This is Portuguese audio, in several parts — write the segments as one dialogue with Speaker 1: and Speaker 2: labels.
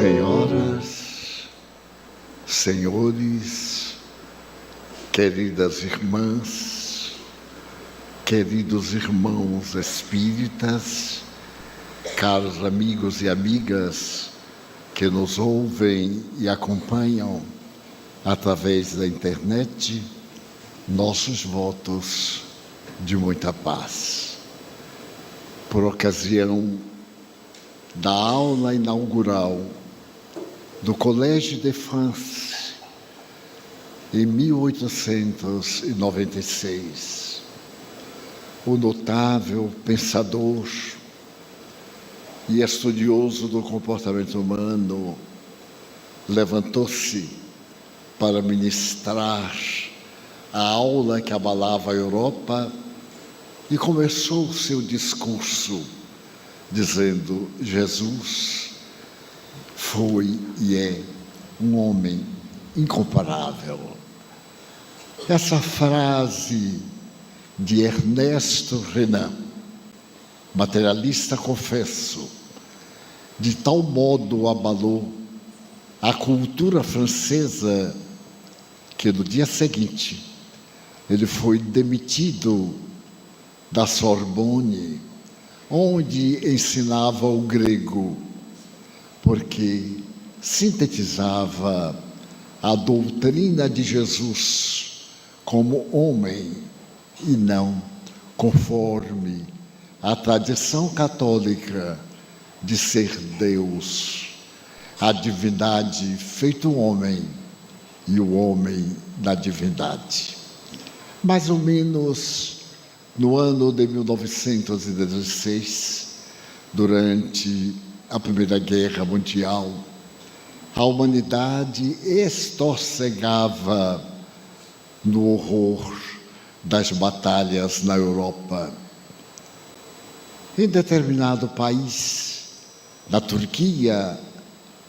Speaker 1: Senhoras, senhores, queridas irmãs, queridos irmãos espíritas, caros amigos e amigas que nos ouvem e acompanham através da internet, nossos votos de muita paz. Por ocasião da aula inaugural do Collège de France, em 1896, o notável pensador e estudioso do comportamento humano levantou-se para ministrar a aula que abalava a Europa e começou o seu discurso dizendo: Jesus foi e é um homem incomparável. Essa frase de Ernesto Renan, materialista confesso, de tal modo abalou a cultura francesa que no dia seguinte ele foi demitido da Sorbonne, onde ensinava o grego, porque sintetizava a doutrina de Jesus como homem e não conforme a tradição católica de ser Deus, a divindade feito homem e o homem da divindade. Mais ou menos no ano de 1916, durante a Primeira Guerra Mundial, a humanidade estorcegava no horror das batalhas na Europa. Em determinado país, na Turquia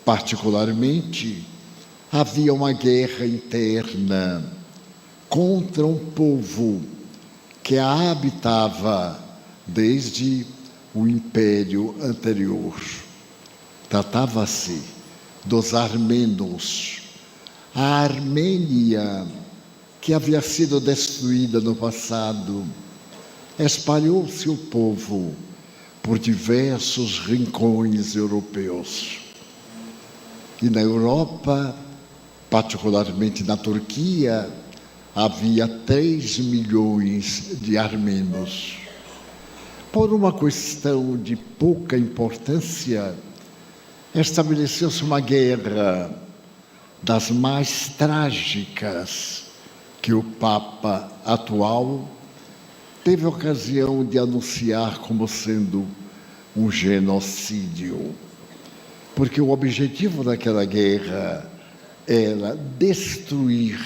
Speaker 1: particularmente, havia uma guerra interna contra um povo que a habitava desde o Império anterior. Tratava-se dos armênios. A Armênia, que havia sido destruída no passado, espalhou-se o povo por diversos rincões europeus. E na Europa, particularmente na Turquia, havia 3 milhões de armênios. Por uma questão de pouca importância, estabeleceu-se uma guerra das mais trágicas que o Papa atual teve ocasião de anunciar como sendo um genocídio. Porque o objetivo daquela guerra era destruir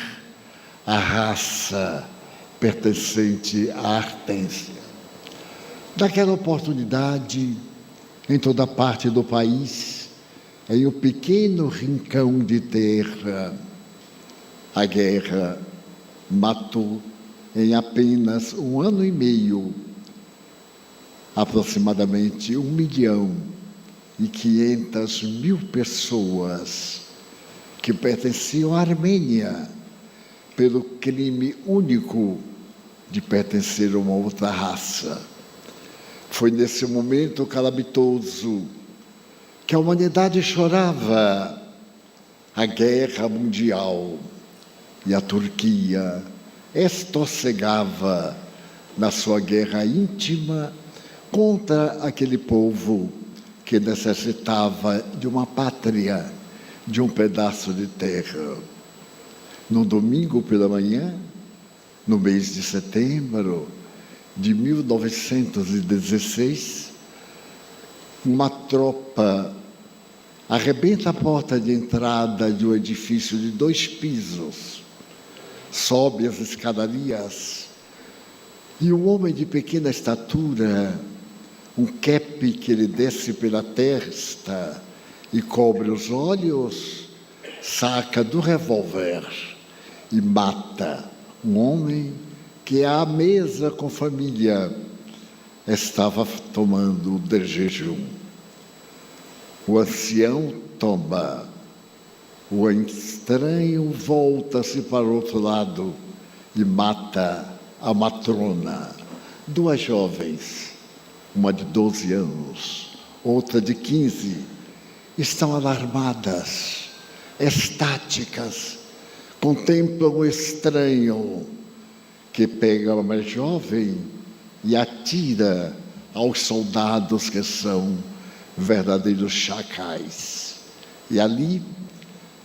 Speaker 1: a raça pertencente à Artência. Naquela oportunidade, em toda parte do país, em um pequeno rincão de terra, a guerra matou em apenas 1 ano e meio aproximadamente 1.500.000 pessoas que pertenciam à Armênia, pelo crime único de pertencer a uma outra raça. Foi nesse momento calamitoso que a humanidade chorava a guerra mundial e a Turquia estorcegava na sua guerra íntima contra aquele povo que necessitava de uma pátria, de um pedaço de terra. No domingo pela manhã, no mês de setembro de 1916, uma tropa arrebenta a porta de entrada de um edifício de 2 pisos, sobe as escadarias e um homem de pequena estatura, um cape que lhe desce pela testa e cobre os olhos, saca do revólver e mata um homem que à mesa com família estava tomando de jejum. O ancião toma. O estranho volta-se para o outro lado e mata a matrona. Duas jovens, uma de 12 anos, outra de 15, estão alarmadas, estáticas, contemplam o estranho que pega a mais jovem e atira aos soldados que são verdadeiros chacais. E ali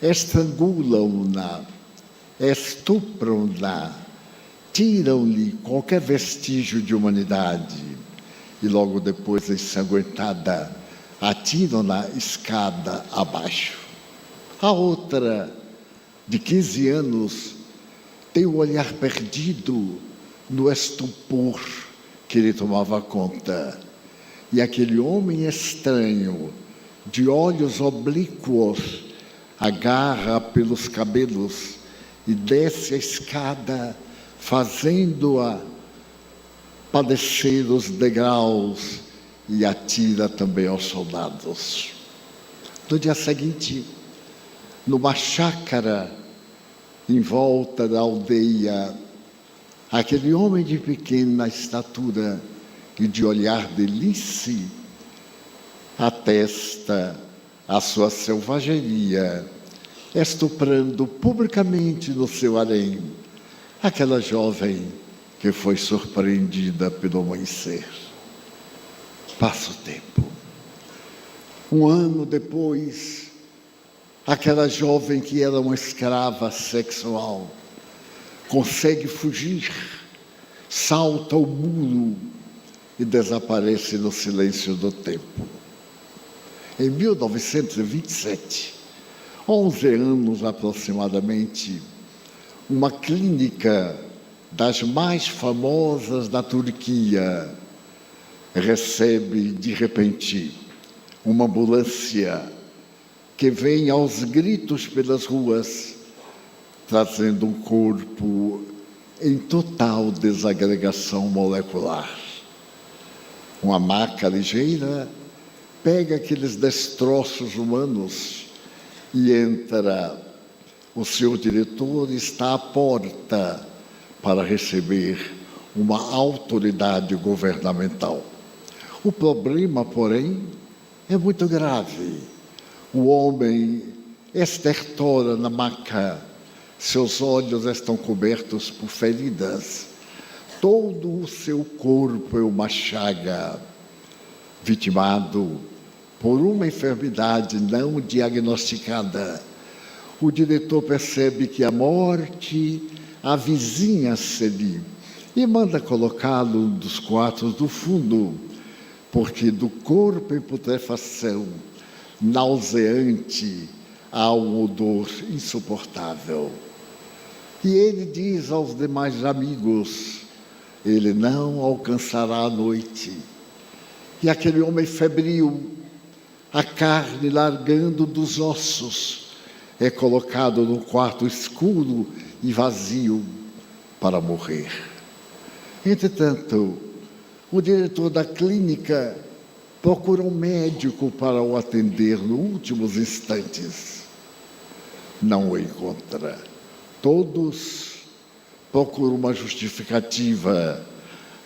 Speaker 1: estrangulam-na, estupram-na, tiram-lhe qualquer vestígio de humanidade e logo depois, ensanguentada, atiram-na escada abaixo. A outra, de 15 anos, tem o olhar perdido no estupor que lhe tomava conta. E aquele homem estranho, de olhos oblíquos, agarra pelos cabelos e desce a escada, fazendo-a padecer os degraus e atira também aos soldados. No dia seguinte, numa chácara em volta da aldeia, aquele homem de pequena estatura e de olhar delícia atesta a sua selvageria, estuprando publicamente no seu harém aquela jovem que foi surpreendida pelo amanhecer. Passa o tempo. Um ano depois, aquela jovem que era uma escrava sexual consegue fugir, salta o muro e desaparece no silêncio do tempo. Em 1927, 11 anos aproximadamente, uma clínica das mais famosas da Turquia recebe, de repente, uma ambulância que vem aos gritos pelas ruas, trazendo um corpo em total desagregação molecular. Uma maca ligeira pega aqueles destroços humanos e entra. O seu diretor está à porta para receber uma autoridade governamental. O problema, porém, é muito grave. O homem estertora na maca, seus olhos estão cobertos por feridas, todo o seu corpo é uma chaga, vitimado por uma enfermidade não diagnosticada. O diretor percebe que a morte avizinha-se-lhe e manda colocá-lo num dos quartos do fundo, porque do corpo em putrefação, nauseante, há um odor insuportável. E ele diz aos demais amigos: ele não alcançará a noite. E aquele homem febril, a carne largando dos ossos, é colocado num quarto escuro e vazio para morrer. Entretanto, o diretor da clínica procura um médico para o atender nos últimos instantes. Não o encontra. Todos procuram uma justificativa,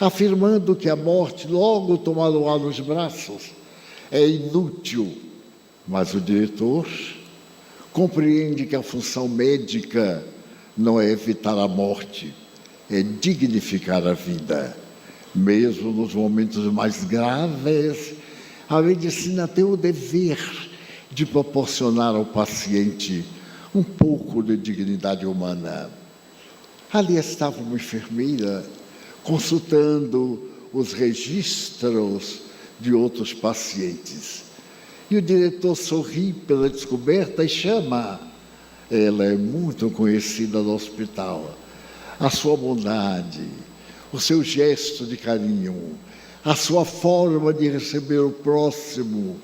Speaker 1: afirmando que a morte logo tomá-lo-á nos braços. É inútil, mas o diretor compreende que a função médica não é evitar a morte, é dignificar a vida. Mesmo nos momentos mais graves, a medicina tem o dever de proporcionar ao paciente um pouco de dignidade humana. Ali estava uma enfermeira consultando os registros de outros pacientes. E o diretor sorri pela descoberta e chama. Ela é muito conhecida no hospital. A sua bondade, o seu gesto de carinho, a sua forma de receber o próximo,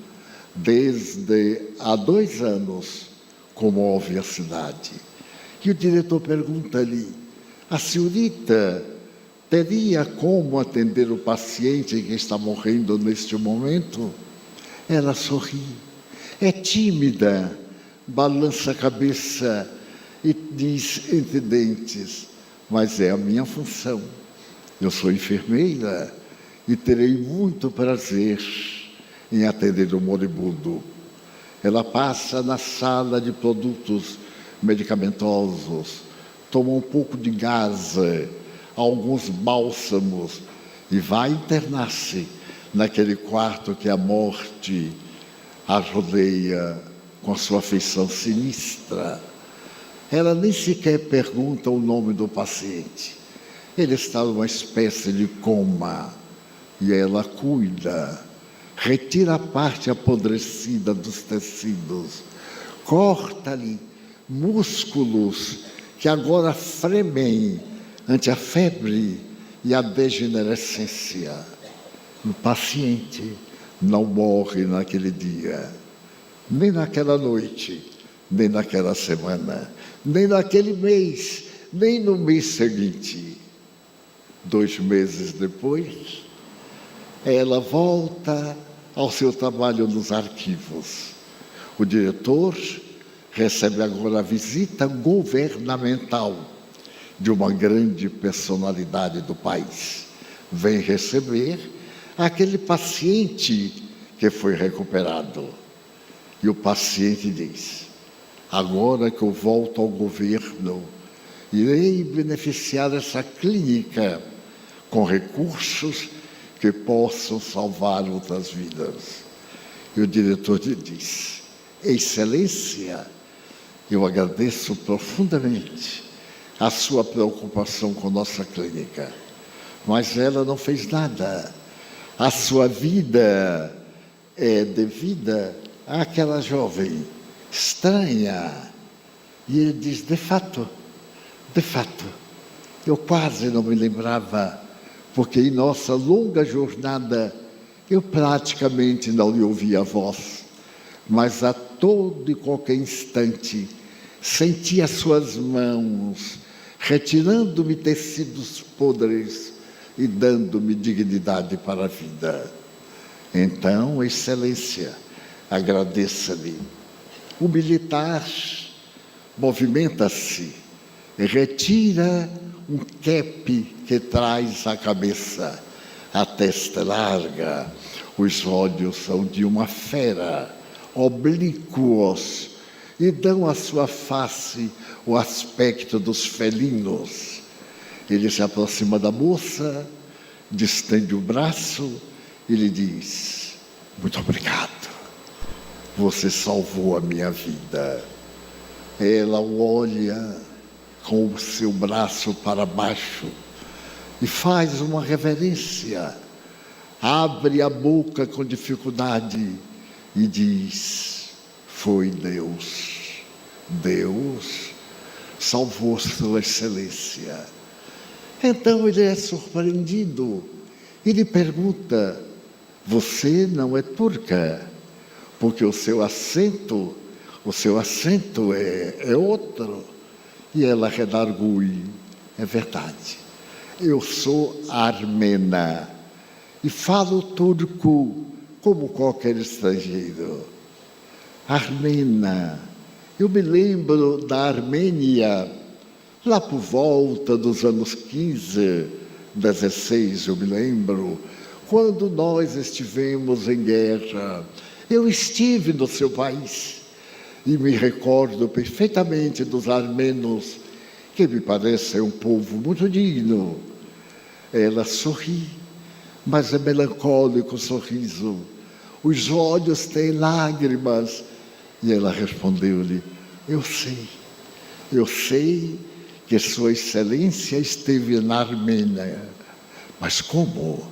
Speaker 1: desde há 2 anos, comove a cidade. E o diretor pergunta-lhe: a senhorita teria como atender o paciente que está morrendo neste momento? Ela sorri. É tímida, balança a cabeça e diz entre dentes: mas é a minha função. Eu sou enfermeira e terei muito prazer em atender o moribundo. Ela passa na sala de produtos medicamentosos, toma um pouco de gás, alguns bálsamos e vai internar-se naquele quarto que a morte a rodeia com a sua feição sinistra. Ela nem sequer pergunta o nome do paciente. Ele está numa espécie de coma e ela cuida, retira a parte apodrecida dos tecidos, corta-lhe músculos que agora fremem ante a febre e a degenerescência. O paciente não morre naquele dia, nem naquela noite, nem naquela semana, nem naquele mês, nem no mês seguinte. 2 meses depois, ela volta ao seu trabalho nos arquivos. O diretor recebe agora a visita governamental de uma grande personalidade do país. Vem receber aquele paciente que foi recuperado. E o paciente diz: agora que eu volto ao governo, irei beneficiar essa clínica com recursos que possam salvar outras vidas. E o diretor lhe diz: Excelência, eu agradeço profundamente a sua preocupação com nossa clínica, mas ela não fez nada. A sua vida é devida àquela jovem estranha. E ele diz: de fato, eu quase não me lembrava, porque em nossa longa jornada eu praticamente não lhe ouvia a voz, mas a todo e qualquer instante senti as suas mãos retirando-me tecidos podres e dando-me dignidade para a vida. Então, Excelência, agradeça-lhe. O militar movimenta-se, retira um cape que traz à cabeça, a testa larga, os olhos são de uma fera, oblíquos, e dão à sua face o aspecto dos felinos. Ele se aproxima da moça, distende o braço e lhe diz: muito obrigado, você salvou a minha vida. Ela o olha com o seu braço para baixo e faz uma reverência, abre a boca com dificuldade e diz: foi Deus. Deus salvou Sua Excelência. Então ele é surpreendido e lhe pergunta: você não é turca? Porque o seu acento é outro. E ela redargui: é verdade, eu sou armena e falo turco como qualquer estrangeiro. Armena, eu me lembro da Armênia, lá por volta dos anos 15, 16, eu me lembro, quando nós estivemos em guerra. Eu estive no seu país e me recordo perfeitamente dos armenos, que me parece um povo muito digno. Ela sorri, mas é melancólico o sorriso. Os olhos têm lágrimas. E ela respondeu-lhe: eu sei que Sua Excelência esteve na Armênia. Mas como?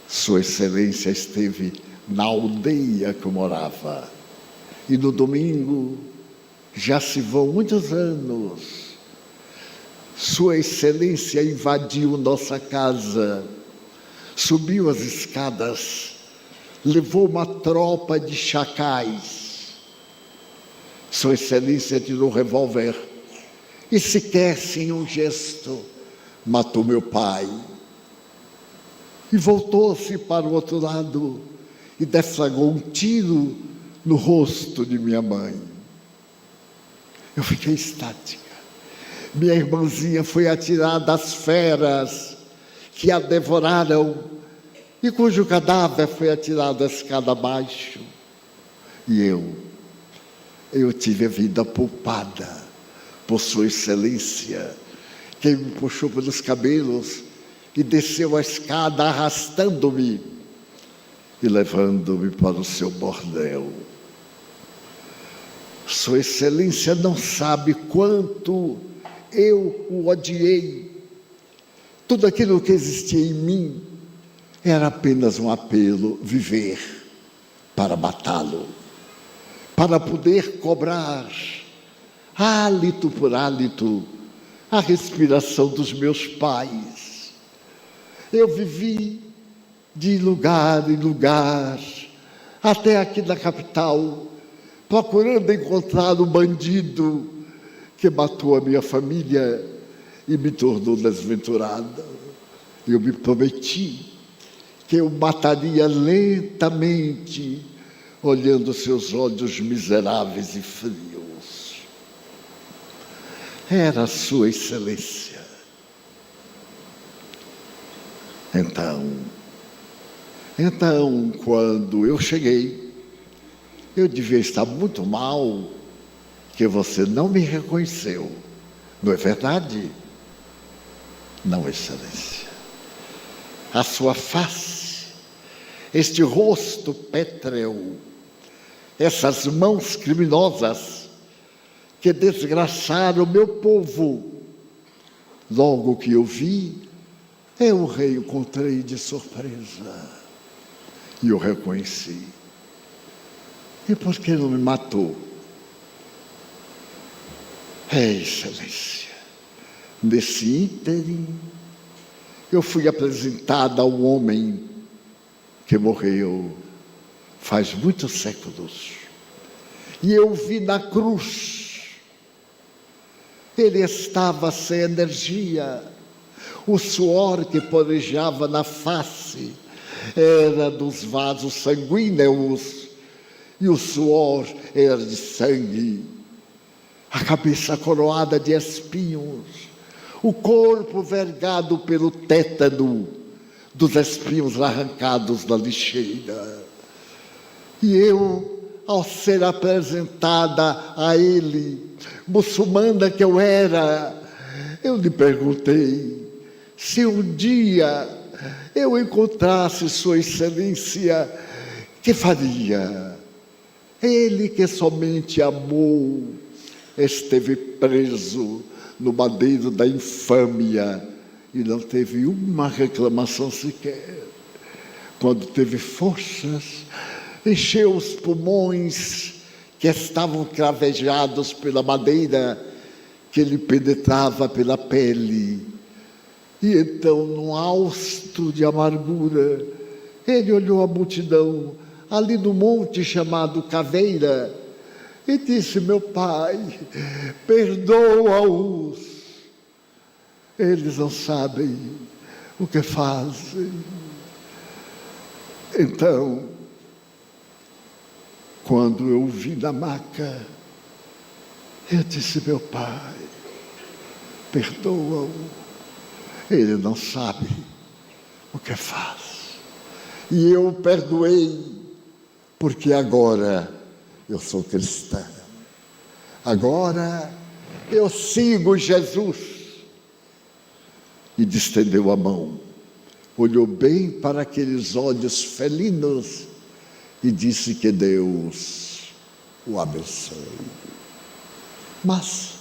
Speaker 1: Sua Excelência esteve na aldeia que eu morava. E no domingo, já se vão muitos anos, Sua Excelência invadiu nossa casa, subiu as escadas, levou uma tropa de chacais. Sua Excelência tirou o revólver e, sequer sem um gesto, matou meu pai. E voltou-se para o outro lado e deflagrou um tiro no rosto de minha mãe. Eu fiquei estática. Minha irmãzinha foi atirada às feras que a devoraram e cujo cadáver foi atirado a escada abaixo. E eu tive a vida poupada por Sua Excelência, que me puxou pelos cabelos e desceu a escada arrastando-me e levando-me para o seu bordel. Sua Excelência não sabe quanto eu o odiei. Tudo aquilo que existia em mim era apenas um apelo: viver para matá-lo, para poder cobrar, hálito por hálito, a respiração dos meus pais. Eu vivi de lugar em lugar, até aqui na capital, procurando encontrar o bandido que matou a minha família e me tornou desventurada. Eu me prometi que eu mataria lentamente, olhando seus olhos miseráveis e frios. Era a Sua Excelência. Então, quando eu cheguei, eu devia estar muito mal, que você não me reconheceu. Não é verdade? Não, Excelência. A sua face, este rosto pétreo, essas mãos criminosas que desgraçaram o meu povo. Logo que eu vi, eu o reencontrei de surpresa e o reconheci. E por que não me matou? Excelência, nesse ínterim, eu fui apresentada ao homem que morreu faz muitos séculos. E eu vi na cruz, ele estava sem energia, o suor que porejava na face era dos vasos sanguíneos, e o suor era de sangue, a cabeça coroada de espinhos, o corpo vergado pelo tétano dos espinhos arrancados da lixeira. E eu, ao ser apresentada a ele, muçulmana que eu era, eu lhe perguntei se um dia eu encontrasse Sua Excelência, que faria? Ele que somente amou, esteve preso no madeiro da infâmia e não teve uma reclamação sequer. Quando teve forças, encheu os pulmões que estavam cravejados pela madeira que lhe penetrava pela pele. E então, num hausto de amargura, ele olhou a multidão ali no monte chamado Caveira e disse: meu pai, perdoa-os, eles não sabem o que fazem. Então, quando eu o vi na maca, eu disse: meu pai, perdoa-o, ele não sabe o que faz. E eu o perdoei, porque agora eu sou cristã. Agora eu sigo Jesus. E distendeu a mão, olhou bem para aqueles olhos felinos e disse que Deus o abençoe. Mas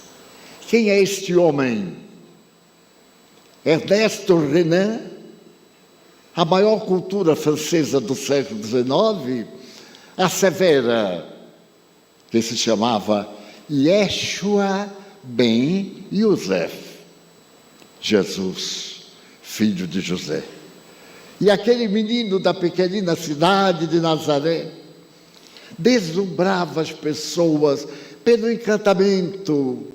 Speaker 1: quem é este homem? Ernesto Renan, a maior cultura francesa do século XIX, assevera que se chamava Yeshua ben Yosef, Jesus, filho de José. E aquele menino da pequenina cidade de Nazaré deslumbrava as pessoas pelo encantamento,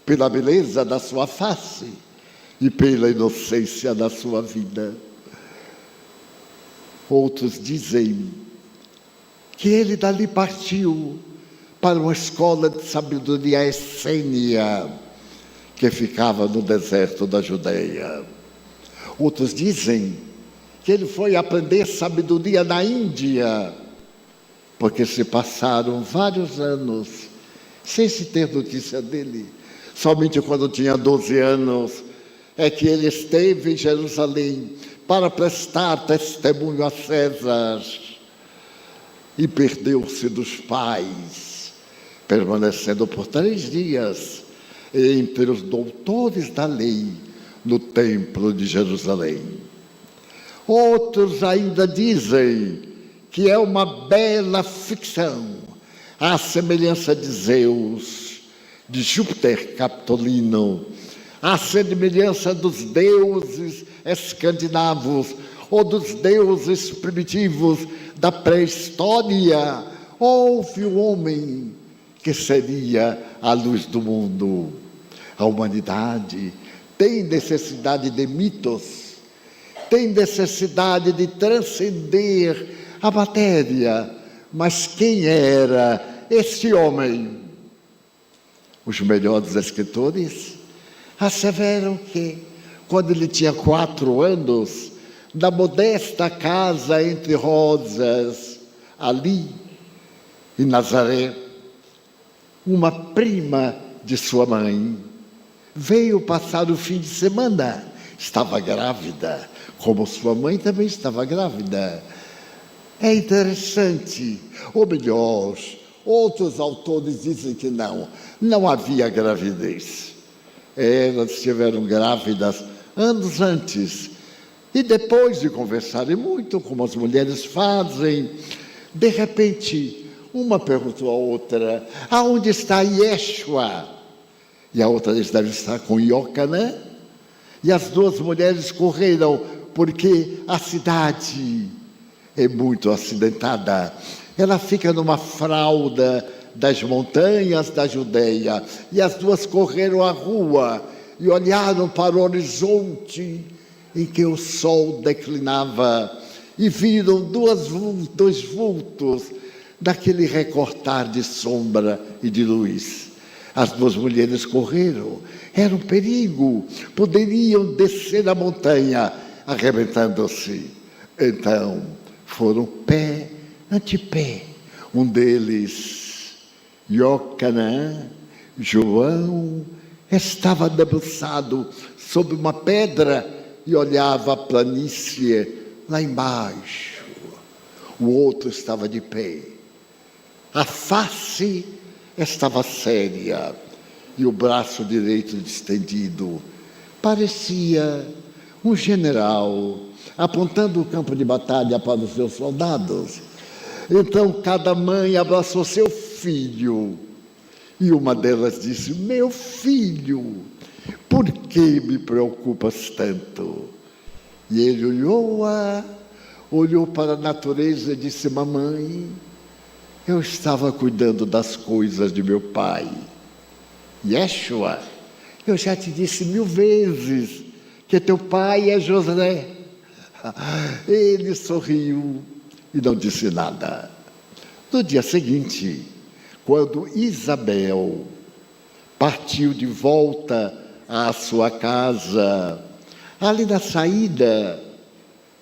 Speaker 1: pela beleza da sua face e pela inocência da sua vida. Outros dizem que ele dali partiu para uma escola de sabedoria essênia, que ficava no deserto da Judeia. Outros dizem que ele foi aprender sabedoria na Índia, porque se passaram vários anos sem se ter notícia dele. Somente quando tinha 12 anos é que ele esteve em Jerusalém para prestar testemunho a César e perdeu-se dos pais, permanecendo por 3 dias entre os doutores da lei no templo de Jerusalém. Outros ainda dizem que é uma bela ficção, à semelhança de Zeus, de Júpiter Capitolino, à semelhança dos deuses escandinavos ou dos deuses primitivos da pré-história. Houve um homem que seria a luz do mundo. A humanidade tem necessidade de mitos, tem necessidade de transcender a matéria. Mas quem era esse homem? Os melhores escritores asseveram que, quando ele tinha 4 anos, na modesta casa entre rosas, ali em Nazaré, uma prima de sua mãe veio passar o fim de semana. Estava grávida, como sua mãe também estava grávida. É interessante, ou melhor, outros autores dizem que não havia gravidez. Elas estiveram grávidas anos antes. E depois de conversarem muito, como as mulheres fazem, de repente, uma perguntou à outra: aonde está Yeshua? E a outra disse: deve estar com Iocanã. E as 2 mulheres correram, porque a cidade é muito acidentada. Ela fica numa fralda das montanhas da Judeia. E as 2 correram à rua e olharam para o horizonte em que o sol declinava, e viram 2 vultos daquele recortar de sombra e de luz. As 2 mulheres correram, era um perigo, poderiam descer a montanha arrebentando-se. Então foram pé ante pé. Um deles, Iocanã, João, estava debruçado sobre uma pedra e olhava a planície lá embaixo. O outro estava de pé. A face estava séria e o braço direito estendido. Parecia um general apontando o campo de batalha para os seus soldados. Então cada mãe abraçou seu filho e uma delas disse: meu filho, por que me preocupas tanto? E ele olhou para a natureza e disse: mamãe, eu estava cuidando das coisas de meu pai. Yeshua, eu já te disse 1000 vezes que teu pai é José. Ele sorriu e não disse nada. No dia seguinte, quando Isabel partiu de volta à sua casa, ali na saída,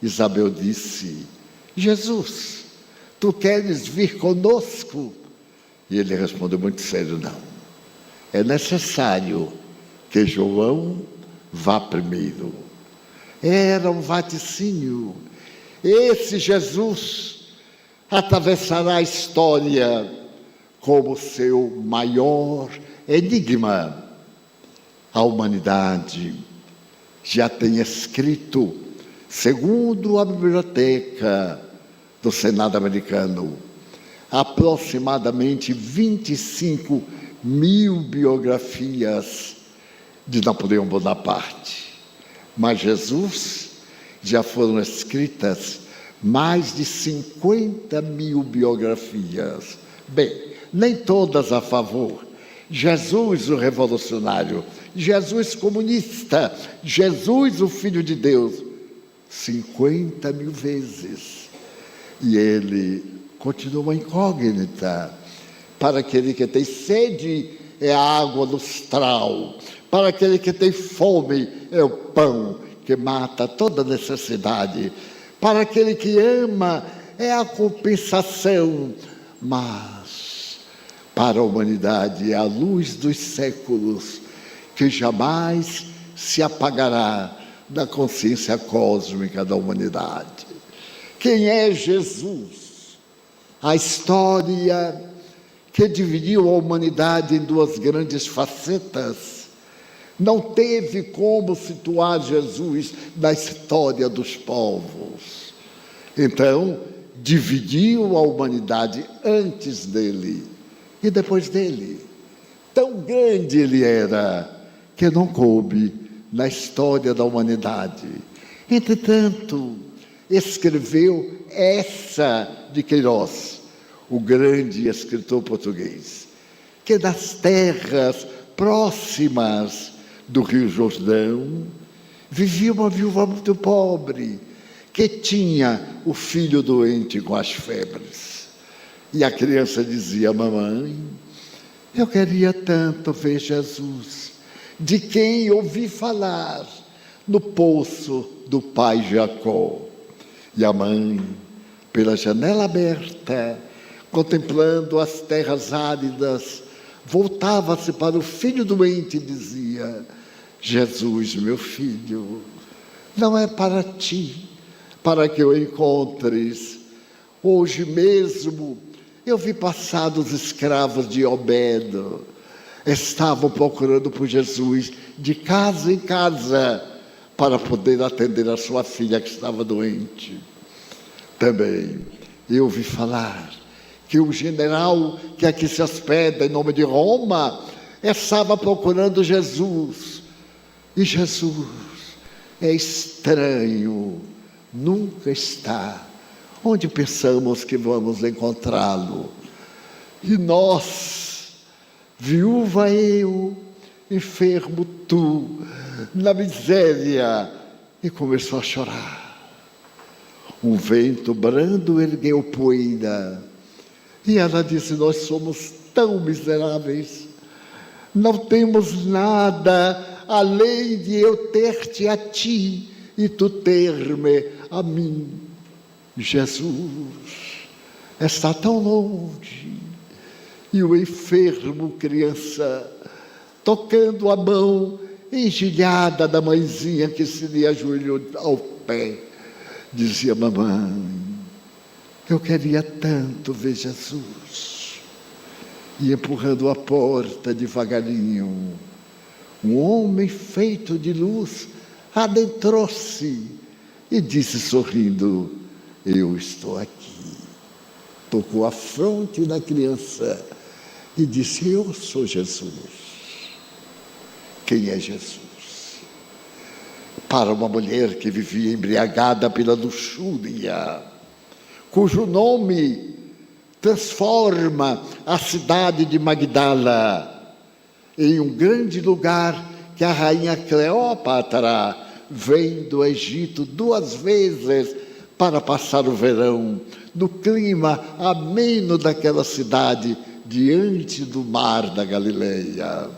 Speaker 1: Isabel disse: Jesus, tu queres vir conosco? E ele respondeu muito sério: não. É necessário que João vá primeiro. Era um vaticínio. Esse Jesus atravessará a história como seu maior enigma. A humanidade já tem escrito, segundo a biblioteca do Senado americano, aproximadamente 25 mil biografias de Napoleão Bonaparte. Mas Jesus, já foram escritas mais de 50 mil biografias. Bem, nem todas a favor. Jesus, o revolucionário, Jesus comunista, Jesus, o Filho de Deus, 50 mil vezes. E ele continua uma incógnita. Para aquele que tem sede, é a água lustral. Para aquele que tem fome, é o pão que mata toda necessidade. Para aquele que ama, é a compensação. Mas, para a humanidade, é a luz dos séculos, que jamais se apagará da consciência cósmica da humanidade. Quem é Jesus? A história que dividiu a humanidade em duas grandes facetas, não teve como situar Jesus na história dos povos. Então, dividiu a humanidade antes dele e depois dele. Tão grande ele era, que não coube na história da humanidade. Entretanto, escreveu essa de Queiroz, o grande escritor português, que das terras próximas do Rio Jordão vivia uma viúva muito pobre, que tinha o filho doente com as febres. E a criança dizia: mamãe, eu queria tanto ver Jesus, de quem ouvi falar no poço do pai Jacó. E a mãe, pela janela aberta, contemplando as terras áridas, voltava-se para o filho doente e dizia: Jesus, meu filho, não é para ti, para que o encontres. Hoje mesmo eu vi passar os escravos de Obedo, estavam procurando por Jesus de casa em casa, para poder atender a sua filha que estava doente. Também eu ouvi falar que o general que aqui se hospeda em nome de Roma estava procurando Jesus. E Jesus é estranho, nunca está onde pensamos que vamos encontrá-lo. E nós, viúva eu, enfermo tu, na miséria, e começou a chorar. Um vento brando ergueu poeira, e ela disse: nós somos tão miseráveis, não temos nada além de eu ter-te a ti e tu ter-me a mim. Jesus está tão longe. E o enfermo, criança, tocando a mão engelhada da mãezinha que se lhe ajoelhou ao pé, dizia: mamãe, eu queria tanto ver Jesus. E empurrando a porta devagarinho, um homem feito de luz adentrou-se e disse sorrindo: eu estou aqui. Tocou a fronte da criança e disse: eu sou Jesus. Quem é Jesus? Para uma mulher que vivia embriagada pela luxúria, cujo nome transforma a cidade de Magdala em um grande lugar que a rainha Cleópatra vem do Egito 2 vezes para passar o verão, no clima ameno daquela cidade, diante do mar da Galileia.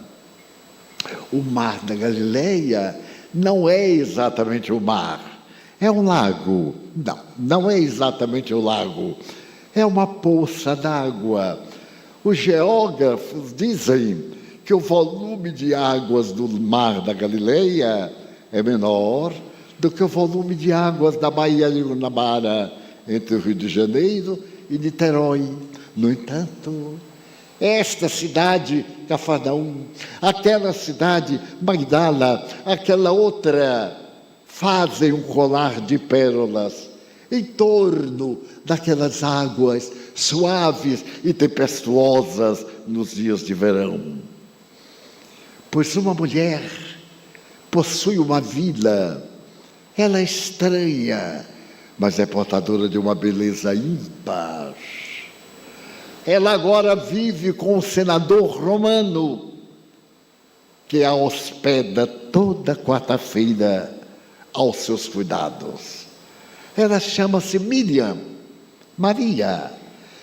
Speaker 1: O mar da Galileia não é exatamente o mar, é um lago. Não é exatamente o lago, é uma poça d'água. Os geógrafos dizem que o volume de águas do mar da Galileia é menor do que o volume de águas da Baía de Guanabara, entre o Rio de Janeiro e Niterói. No entanto, esta cidade, Cafarnaum, aquela cidade, Magdala, aquela outra, fazem um colar de pérolas em torno daquelas águas suaves e tempestuosas nos dias de verão. Pois uma mulher possui uma vila, ela é estranha, mas é portadora de uma beleza ímpar. Ela agora vive com um senador romano, que a hospeda toda quarta-feira aos seus cuidados. Ela chama-se Miriam, Maria,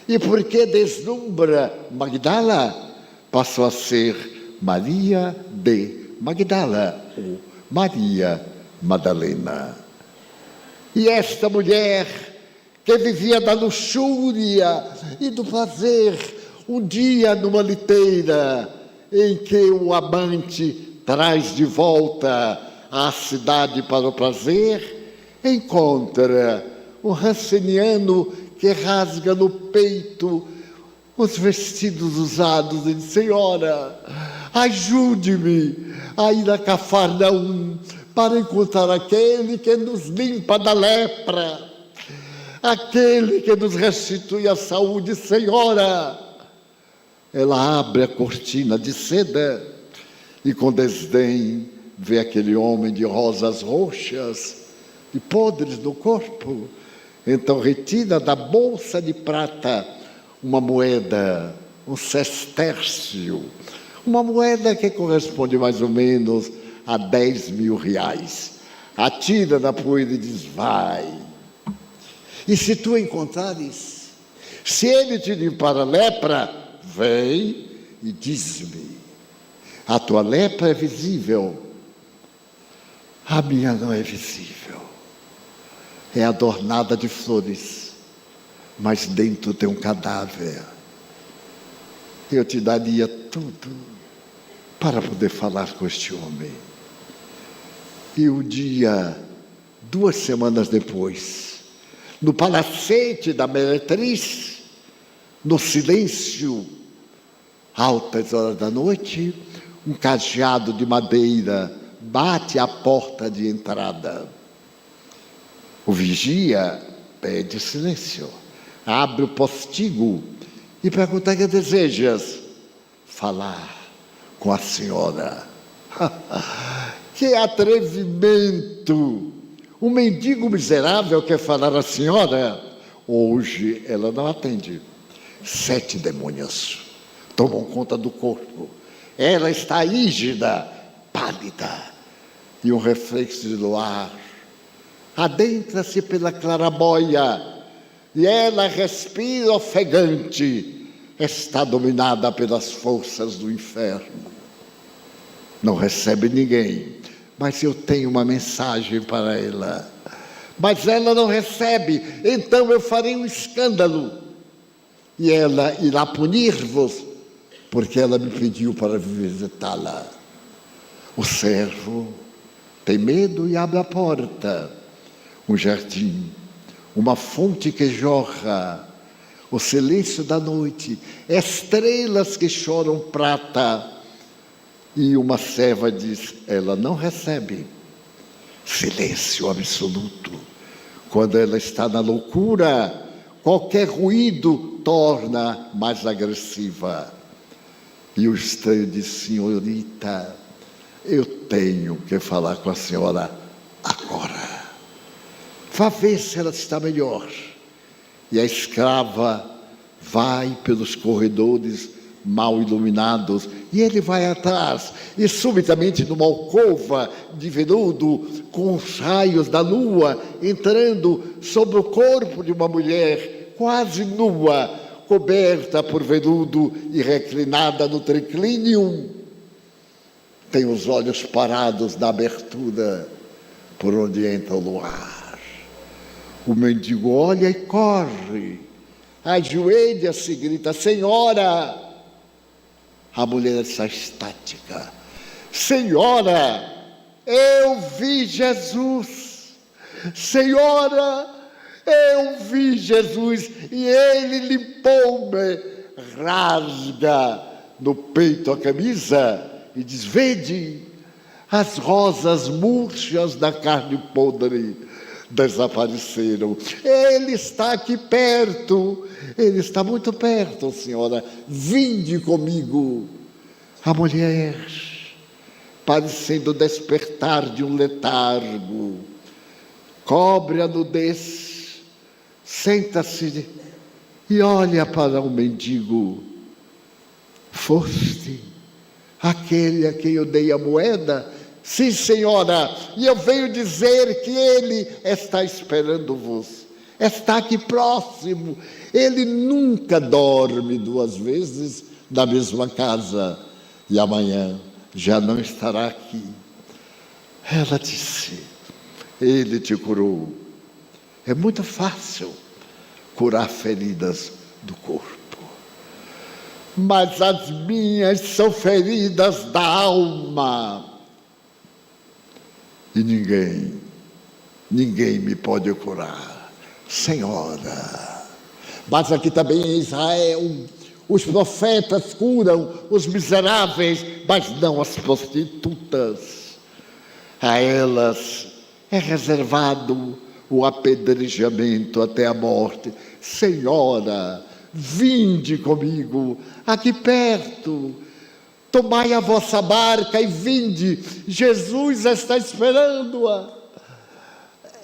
Speaker 1: E porque deslumbra Magdala, passou a ser Maria de Magdala, ou Maria Madalena. E esta mulher, que vivia da luxúria e do prazer, um dia numa liteira, em que o amante traz de volta à cidade para o prazer, encontra um ranceniano que rasga no peito os vestidos usados e diz: Senhora, ajude-me a ir a Cafarnaum para encontrar aquele que nos limpa da lepra, aquele que nos restitui a saúde. Senhora, ela abre a cortina de seda e com desdém vê aquele homem de rosas roxas e podres no corpo. Então retira da bolsa de prata uma moeda, um sestércio, uma moeda que corresponde mais ou menos a 10 mil reais. Atira na poeira e diz: vai. E se tu encontrares, se ele te limpar a lepra, vem e diz-me. A tua lepra é visível, a minha não é visível. É adornada de flores, mas dentro tem um cadáver. Eu te daria tudo para poder falar com este homem. E um dia, 2 semanas depois, no palacete da meretriz, no silêncio, altas horas da noite, um cadeado de madeira bate à porta de entrada. O vigia pede silêncio, abre o postigo e pergunta: que desejas? Falar com a senhora. Que atrevimento! Um mendigo miserável quer falar à senhora? Hoje ela não atende. 7 demônios tomam conta do corpo. Ela está rígida, pálida, e um reflexo de luar adentra-se pela claraboia, e ela respira ofegante. Está dominada pelas forças do inferno. Não recebe ninguém, mas eu tenho uma mensagem para ela. Mas ela não recebe, então eu farei um escândalo. E ela irá punir-vos, porque ela me pediu para visitá-la. O servo tem medo e abre a porta. Um jardim, uma fonte que jorra, o silêncio da noite, estrelas que choram prata. E uma serva diz: ela não recebe. Silêncio absoluto. Quando ela está na loucura, qualquer ruído torna mais agressiva. E o estranho diz: senhorita, eu tenho que falar com a senhora agora. Vá ver se ela está melhor. E a escrava vai pelos corredores mal iluminados, e ele vai atrás, e subitamente numa alcova de veludo, com os raios da lua entrando sobre o corpo de uma mulher quase nua, coberta por veludo e reclinada no triclínio, tem os olhos parados na abertura por onde entra o luar. O mendigo olha e corre, ajoelha-se e grita: senhora! A mulher está estática. Senhora, eu vi Jesus. Senhora, eu vi Jesus e ele limpou-me. Rasga no peito a camisa e diz: vede, as rosas murchas da carne podre desapareceram. Ele está aqui perto. Ele está muito perto, senhora. Vinde comigo. A mulher, parecendo despertar de um letargo, cobre a nudez, senta-se e olha para o mendigo. Foste aquele a quem eu dei a moeda? Sim, senhora, e eu venho dizer que ele está esperando-vos. está aqui próximo. Ele nunca dorme 2 vezes na mesma casa e amanhã já não estará aqui. Ela disse: ele te curou. É muito fácil curar feridas do corpo, mas as minhas são feridas da alma. E ninguém me pode curar, Senhora. Mas aqui também em Israel, os profetas curam os miseráveis, mas não as prostitutas. A elas é reservado o apedrejamento até a morte. Senhora, vinde comigo, aqui perto. Tomai a vossa barca e vinde, Jesus está esperando-a.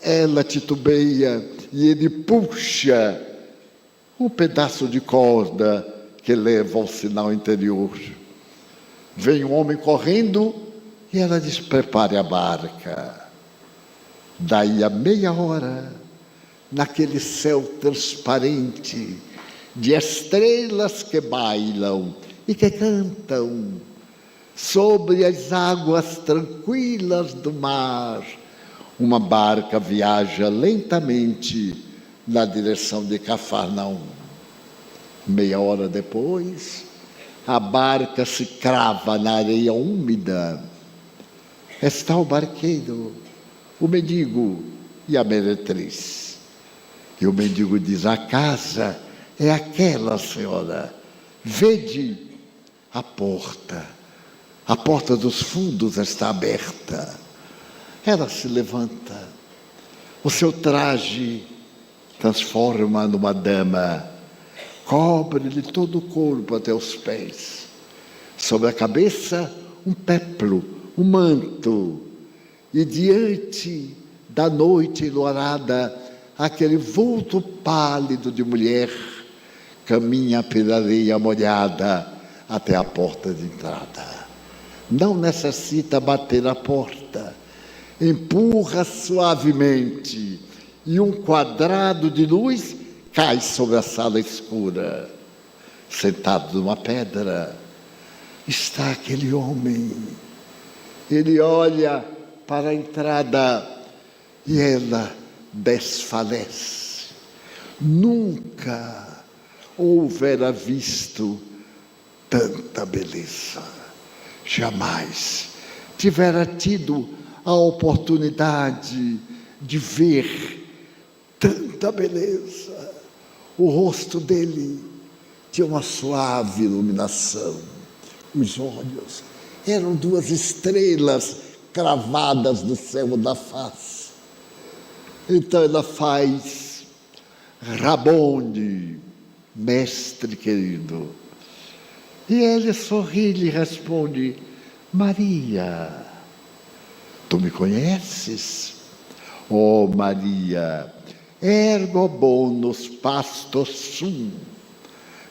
Speaker 1: Ela titubeia e ele puxa um pedaço de corda que leva ao sinal interior. Vem um homem correndo e ela diz: prepare a barca. Daí a meia hora, naquele céu transparente, de estrelas que bailam e que cantam sobre as águas tranquilas do mar, uma barca viaja lentamente na direção de Cafarnaum. Meia hora depois, a barca se crava na areia úmida. Está o barqueiro, o mendigo e a meretriz. E o mendigo diz: a casa é aquela, senhora. Vede a porta dos fundos está aberta. Ela se levanta, o seu traje transforma numa dama, cobre-lhe todo o corpo até os pés. Sobre a cabeça, um péplo, um manto, e diante da noite enluarada, aquele vulto pálido de mulher caminha pela areia molhada até a porta de entrada. Não necessita bater a porta, empurra suavemente e um quadrado de luz cai sobre a sala escura. Sentado numa pedra está aquele homem. Ele olha para a entrada e ela desfalece. Nunca houvera visto tanta beleza. Jamais tivera tido a oportunidade de ver tanta beleza. O rosto dele tinha uma suave iluminação. Os olhos eram 2 estrelas cravadas no céu da face. Então ela faz: Rabone, mestre querido. E ele sorri e lhe responde: Maria. Tu me conheces? Oh, Maria, ergo bonus pastor sum.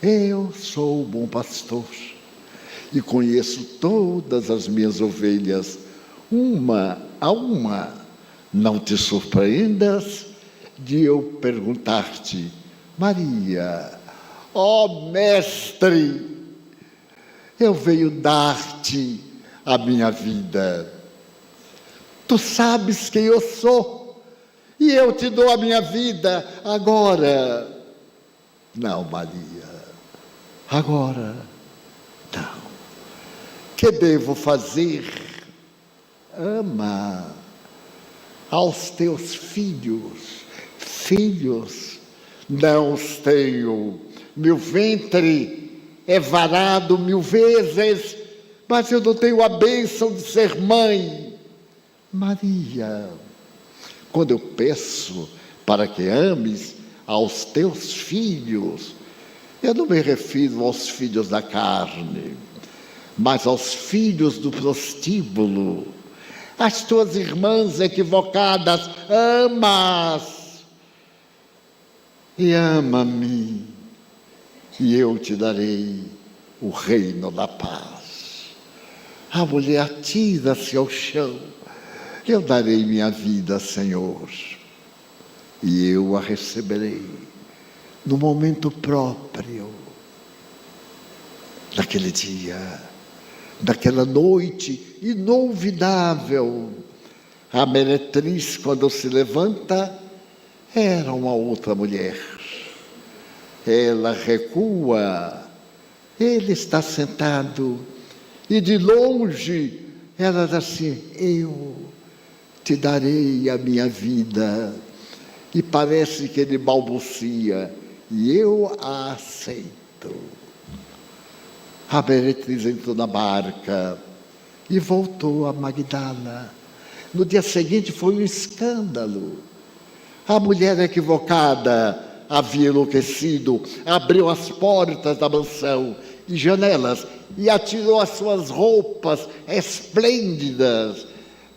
Speaker 1: Eu sou o bom pastor e conheço todas as minhas ovelhas, uma a uma. Não te surpreendas de eu perguntar-te: Maria, ó mestre, eu venho dar-te a minha vida. Tu sabes quem eu sou e eu te dou a minha vida agora. Não, Maria, agora não. Que devo fazer? Ama aos teus filhos. Filhos não os tenho. Meu ventre é varado 1000 vezes, mas eu não tenho a bênção de ser mãe. Maria, quando eu peço para que ames aos teus filhos, eu não me refiro aos filhos da carne, mas aos filhos do prostíbulo, as tuas irmãs equivocadas. Ama-as e ama-me, e eu te darei o reino da paz. A mulher atira-se ao chão: eu darei minha vida, Senhor. e eu a receberei no momento próprio, naquele dia, naquela noite inolvidável. A meretriz, quando se levanta, era uma outra mulher. Ela recua, ele está sentado, e de longe ela diz assim: eu te darei a minha vida. E parece que ele balbucia: e eu a aceito. A meretriz entrou na barca e voltou a Magdala. No dia seguinte foi um escândalo. A mulher equivocada havia enlouquecido, abriu as portas da mansão e janelas e atirou as suas roupas esplêndidas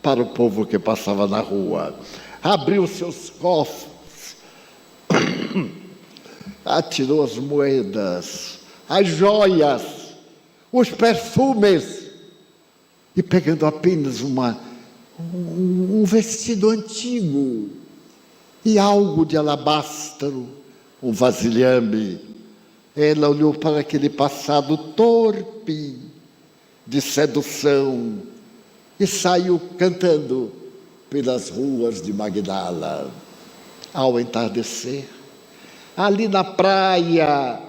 Speaker 1: para o povo que passava na rua. Abriu seus cofres, atirou as moedas, as joias, os perfumes, e pegando apenas um vestido antigo e algo de alabastro, um vasilhame, ela olhou para aquele passado torpe de sedução e saiu cantando pelas ruas de Magdala. Ao entardecer, ali na praia,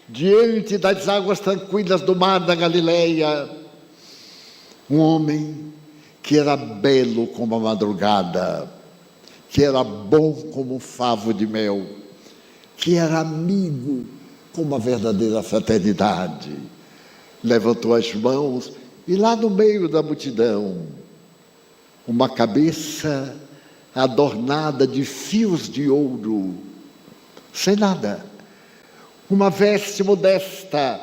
Speaker 1: diante das águas tranquilas do mar da Galileia, um homem que era belo como a madrugada, que era bom como um favo de mel, que era amigo como a verdadeira fraternidade, levantou as mãos e lá no meio da multidão, uma cabeça adornada de fios de ouro, sem nada, uma veste modesta,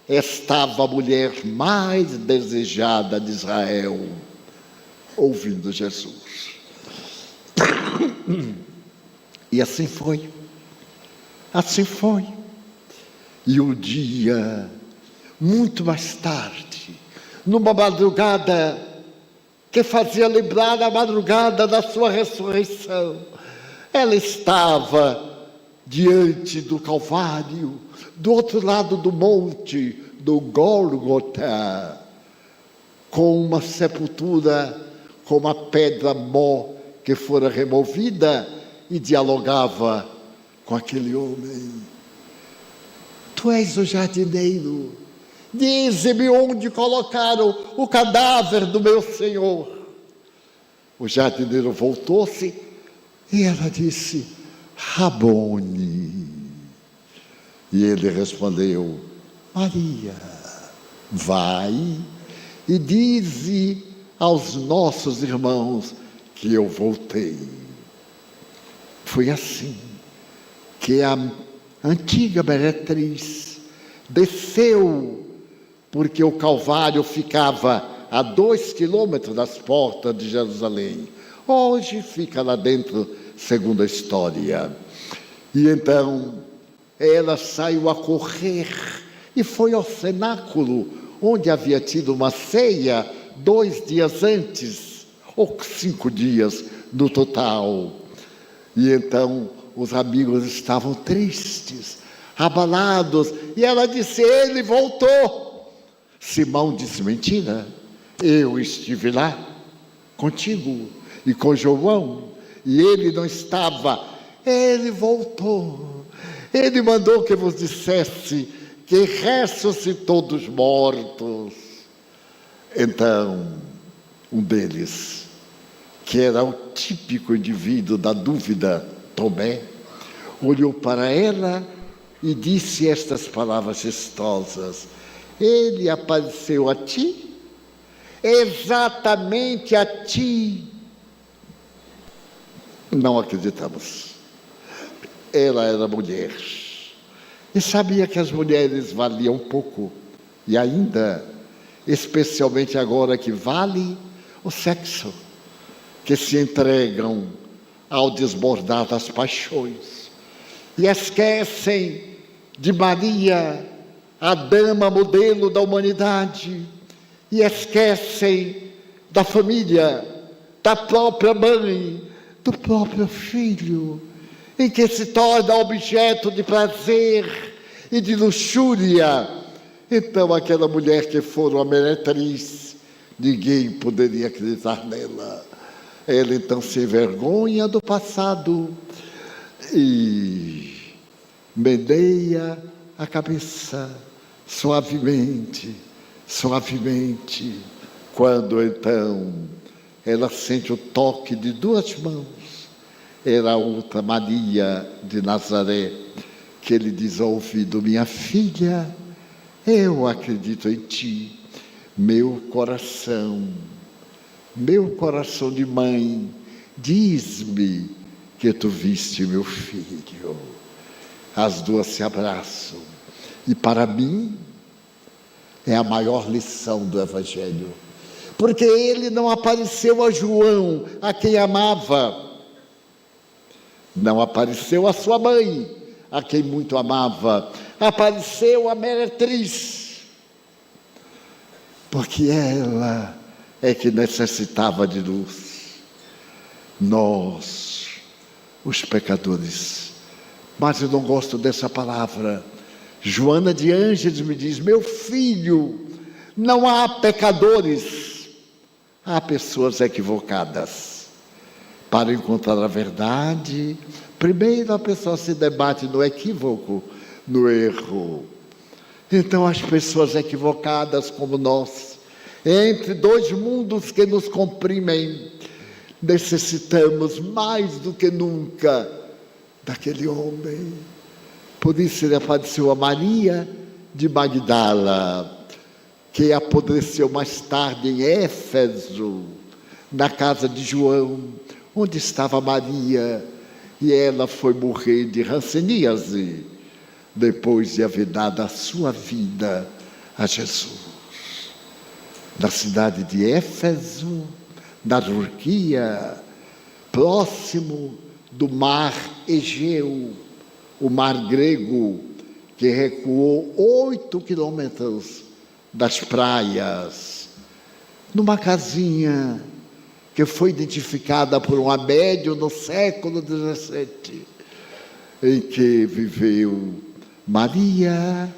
Speaker 1: estava a mulher mais desejada de Israel, ouvindo Jesus. E assim foi. Assim foi. E um dia, muito mais tarde, numa madrugada que fazia lembrar a madrugada da sua ressurreição, ela estava diante do Calvário, do outro lado do monte, do Gólgota, com uma sepultura, com uma pedra mó que fora removida, e dialogava com aquele homem: tu és o jardineiro, dize-me onde colocaram o cadáver do meu Senhor. O jardineiro voltou-se e ela disse: Rabone. E ele respondeu: Maria. Vai e dize aos nossos irmãos que eu voltei. Foi assim que a antiga meretriz desceu, porque o Calvário ficava a 2 quilômetros das portas de Jerusalém. Hoje fica lá dentro, segundo a história. E então ela saiu a correr e foi ao cenáculo, onde havia tido uma ceia 2 dias antes, ou 5 dias no total. E então os amigos estavam tristes, abalados, e ela disse: ele voltou. Simão disse: mentira, eu estive lá contigo e com João, e ele não estava. Ele voltou. Ele mandou que vos dissesse que ressuscitou dos mortos. Então, um deles, que era o típico indivíduo da dúvida, Tomé, olhou para ela e disse estas palavras chistosas: ele apareceu a ti? Exatamente a ti. Não acreditamos. Ela era mulher e sabia que as mulheres valiam pouco, e ainda, especialmente agora que vale o sexo, que se entregam ao desbordar das paixões e esquecem de Maria, a dama modelo da humanidade, e esquecem da família, da própria mãe, do próprio filho, em que se torna objeto de prazer e de luxúria. Então aquela mulher que fora uma meretriz, ninguém poderia acreditar nela. Ela então se envergonha do passado e meneia a cabeça suavemente, suavemente. Quando então ela sente o toque de duas mãos, era a outra Maria de Nazaré, que ele diz ao ouvido: minha filha, eu acredito em ti, meu coração de mãe, diz-me que tu viste meu filho. As duas se abraçam. E para mim, é a maior lição do Evangelho. Porque ele não apareceu a João, a quem amava. Não apareceu a sua mãe, a quem muito amava. Apareceu a meretriz. Porque ela é que necessitava de luz. Nós, os pecadores. Mas eu não gosto dessa palavra. Joana de Ângeles me diz: meu filho, não há pecadores, há pessoas equivocadas. Para encontrar a verdade, primeiro a pessoa se debate no equívoco, no erro. Então as pessoas equivocadas como nós, entre dois mundos que nos comprimem, necessitamos mais do que nunca daquele homem. Por isso ele apareceu a Maria de Magdala, que apodreceu mais tarde em Éfeso, na casa de João, onde estava Maria, e ela foi morrer de hanseníase, depois de haver dado a sua vida a Jesus. Na cidade de Éfeso, na Turquia, próximo do mar Egeu, o mar grego, que recuou 8 quilômetros das praias, numa casinha que foi identificada por um amédio no século XVII, em que viveu Maria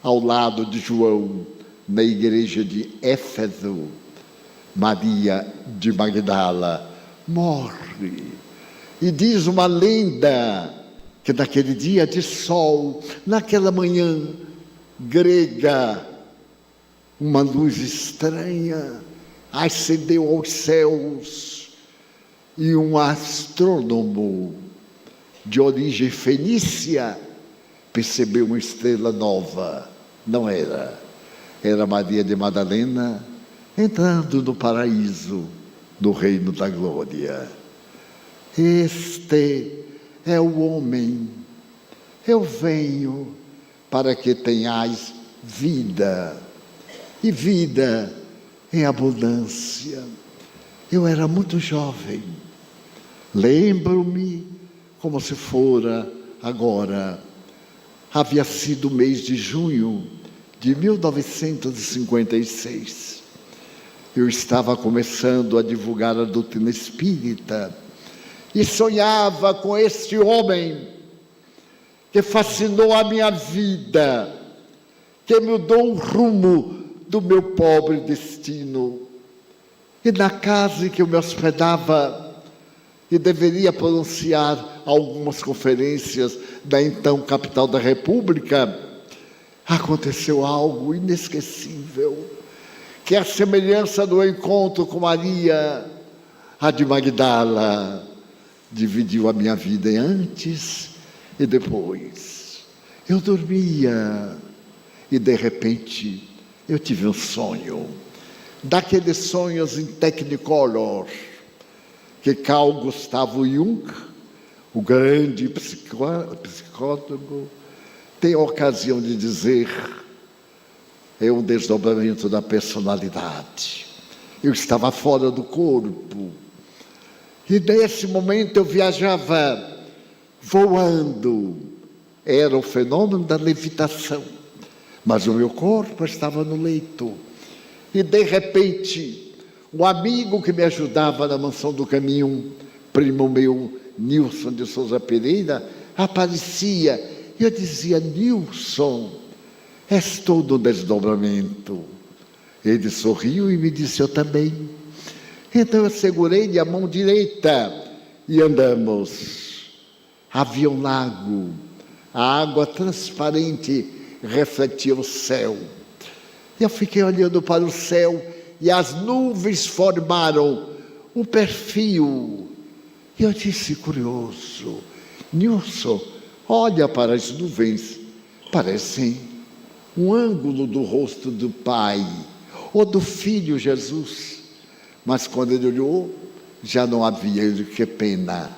Speaker 1: ao lado de João, na igreja de Éfeso. Maria de Magdala morre. E diz uma lenda que naquele dia de sol, naquela manhã grega, uma luz estranha ascendeu aos céus e um astrônomo de origem fenícia percebeu uma estrela nova. Não era. Era Maria de Madalena entrando no paraíso, no reino da glória. Este é o homem. Eu venho para que tenhais vida, e vida em abundância. Eu era muito jovem. Lembro-me como se fora agora. Havia sido o mês de junho de 1956. Eu estava começando a divulgar a doutrina espírita e sonhava com este homem que fascinou a minha vida, que mudou o rumo do meu pobre destino. E na casa em que eu me hospedava e deveria pronunciar algumas conferências da então capital da República, aconteceu algo inesquecível, que é a semelhança do encontro com Maria, a de Magdala, dividiu a minha vida em antes e depois. Eu dormia e de repente eu tive um sonho, daqueles sonhos em Technicolor, que Carl Gustav Jung, o grande psicólogo, tem a ocasião de dizer: é um desdobramento da personalidade. Eu estava fora do corpo. E nesse momento eu viajava voando. Era o fenômeno da levitação. Mas o meu corpo estava no leito. E de repente, o amigo que me ajudava na Mansão do Caminho primo meu, Nilson de Souza Pereira, aparecia. Eu dizia: Nilson, és todo desdobramento. Ele sorriu e me disse: eu também. Então eu segurei-lhe a mão direita e andamos. Havia um lago, a água transparente refletia o céu. Eu fiquei olhando para o céu e as nuvens formaram o perfil. E eu disse, curioso: Nilson, olha para as nuvens, parecem um ângulo do rosto do Pai ou do Filho Jesus. Mas quando ele olhou, já não havia. Ele: que pena.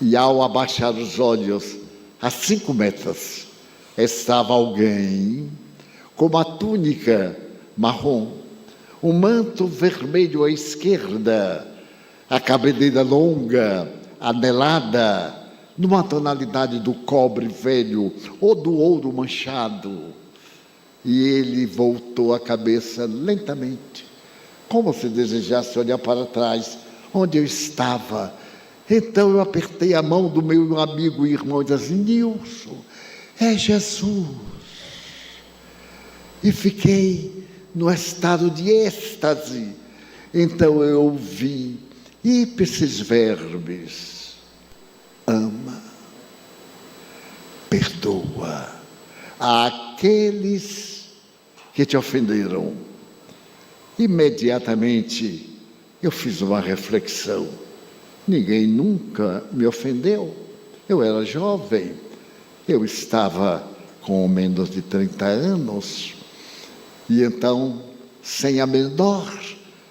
Speaker 1: E ao abaixar os olhos, a 5 metros, estava alguém com uma túnica marrom, um manto vermelho à esquerda, a cabeleira longa, anelada, numa tonalidade do cobre velho ou do ouro manchado. E ele voltou a cabeça lentamente, como se desejasse olhar para trás, onde eu estava. Então eu apertei a mão do meu amigo e irmão e disse assim: Nilson, é Jesus. E fiquei no estado de êxtase. Então eu ouvi ipsis verbis: ama, perdoa àqueles que te ofenderam. Imediatamente eu fiz uma reflexão. Ninguém nunca me ofendeu. Eu era jovem, eu estava com menos de 30 anos. E então, sem a menor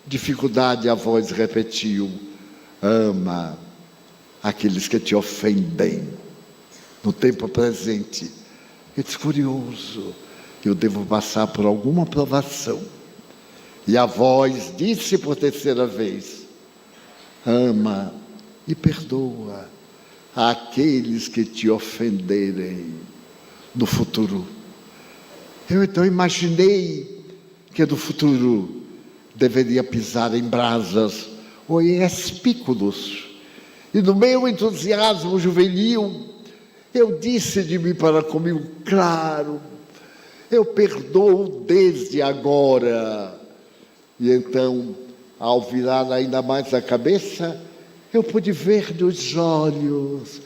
Speaker 1: dificuldade, a voz repetiu: ama aqueles que te ofendem. No tempo presente, eu disse: curioso, eu devo passar por alguma provação. E a voz disse por terceira vez: ama e perdoa àqueles que te ofenderem no futuro. Eu então imaginei que no futuro deveria pisar em brasas ou em espículos. E no meu entusiasmo juvenil, eu disse de mim para comigo: claro, eu perdoo desde agora. E então, ao virar ainda mais a cabeça, eu pude ver nos olhos,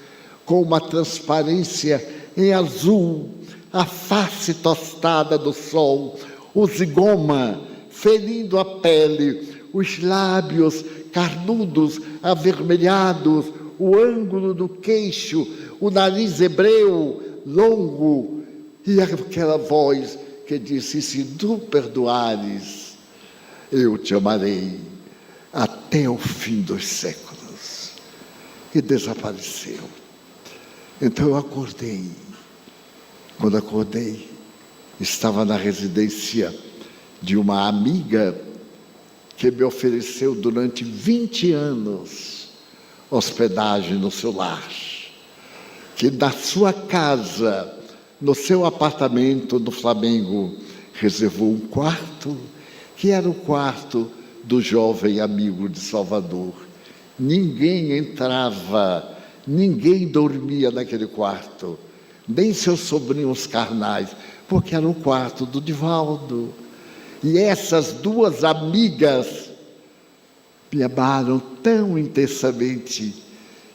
Speaker 1: com uma transparência em azul, a face tostada do sol, o zigoma ferindo a pele, os lábios carnudos, avermelhados, o ângulo do queixo, o nariz hebreu, longo, e aquela voz que disse: se tu perdoares, eu te amarei até o fim dos séculos. E desapareceu. Então eu acordei. Quando acordei, estava na residência de uma amiga que me ofereceu durante 20 anos hospedagem no seu lar, que na sua casa, no seu apartamento no Flamengo, reservou um quarto, que era o quarto do jovem amigo de Salvador. Ninguém entrava, ninguém dormia naquele quarto, nem seus sobrinhos carnais, porque era o quarto do Divaldo. E essas 2 amigas me amaram tão intensamente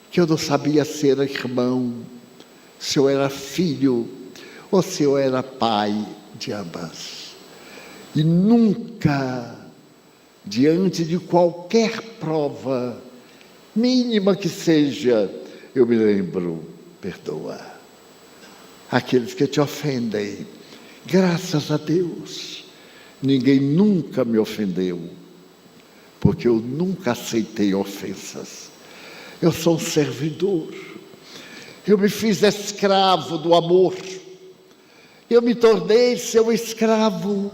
Speaker 1: que eu não sabia se era irmão, se eu era filho ou se eu era pai de ambas. E nunca, diante de qualquer prova, mínima que seja, eu me lembro: perdoa aqueles que te ofendem. Graças a Deus, ninguém nunca me ofendeu, porque eu nunca aceitei ofensas. Eu sou um servidor. Eu me fiz escravo do amor. Eu me tornei seu escravo.